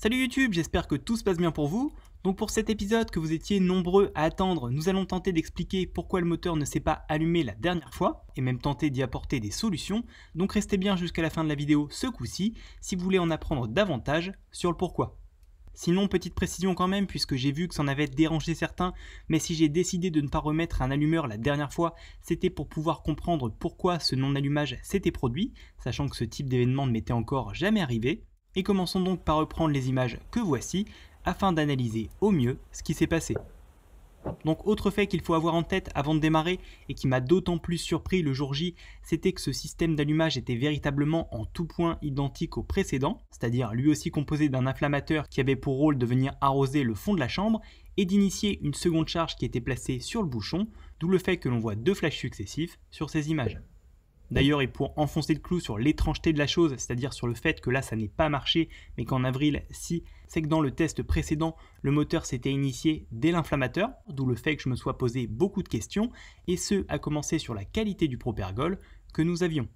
Salut YouTube, j'espère que tout se passe bien pour vous. Donc pour cet épisode que vous étiez nombreux à attendre, nous allons tenter d'expliquer pourquoi le moteur ne s'est pas allumé la dernière fois, et même tenter d'y apporter des solutions. Donc restez bien jusqu'à la fin de la vidéo ce coup-ci, si vous voulez en apprendre davantage sur le pourquoi. Sinon, petite précision quand même, puisque j'ai vu que ça en avait dérangé certains, mais si j'ai décidé de ne pas remettre un allumeur la dernière fois, c'était pour pouvoir comprendre pourquoi ce non-allumage s'était produit, sachant que ce type d'événement ne m'était encore jamais arrivé. Et commençons donc par reprendre les images que voici, afin d'analyser au mieux ce qui s'est passé. Donc autre fait qu'il faut avoir en tête avant de démarrer et qui m'a d'autant plus surpris le jour J, c'était que ce système d'allumage était véritablement en tout point identique au précédent, c'est-à-dire lui aussi composé d'un inflammateur qui avait pour rôle de venir arroser le fond de la chambre et d'initier une seconde charge qui était placée sur le bouchon, d'où le fait que l'on voit deux flashs successifs sur ces images. D'ailleurs, et pour enfoncer le clou sur l'étrangeté de la chose, c'est-à-dire sur le fait que là ça n'ait pas marché, mais qu'en avril, si, c'est que dans le test précédent, le moteur s'était initié dès l'inflammateur, d'où le fait que je me sois posé beaucoup de questions, et ce, à commencer sur la qualité du Propergol que nous avions.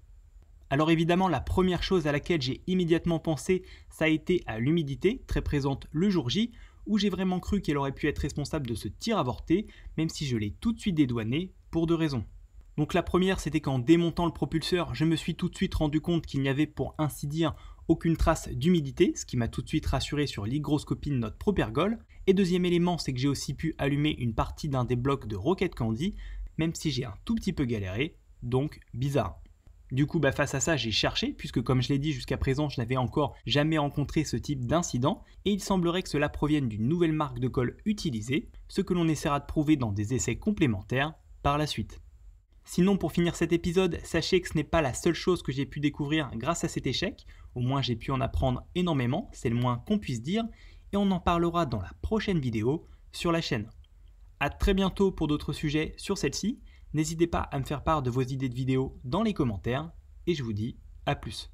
Alors évidemment, la première chose à laquelle j'ai immédiatement pensé, ça a été à l'humidité, très présente le jour J, où j'ai vraiment cru qu'elle aurait pu être responsable de ce tir avorté, même si je l'ai tout de suite dédouané, pour deux raisons. Donc la première, c'était qu'en démontant le propulseur, je me suis tout de suite rendu compte qu'il n'y avait pour ainsi dire aucune trace d'humidité, ce qui m'a tout de suite rassuré sur l'hygroscopie de notre Propergol. Et deuxième élément, c'est que j'ai aussi pu allumer une partie d'un des blocs de Rocket Candy, même si j'ai un tout petit peu galéré, donc bizarre. Du coup, face à ça, j'ai cherché, puisque comme je l'ai dit jusqu'à présent, je n'avais encore jamais rencontré ce type d'incident, et il semblerait que cela provienne d'une nouvelle marque de colle utilisée, ce que l'on essaiera de prouver dans des essais complémentaires par la suite. Sinon, pour finir cet épisode, sachez que ce n'est pas la seule chose que j'ai pu découvrir grâce à cet échec, au moins j'ai pu en apprendre énormément, c'est le moins qu'on puisse dire, et on en parlera dans la prochaine vidéo sur la chaîne. A très bientôt pour d'autres sujets sur celle-ci, n'hésitez pas à me faire part de vos idées de vidéos dans les commentaires, et je vous dis à plus.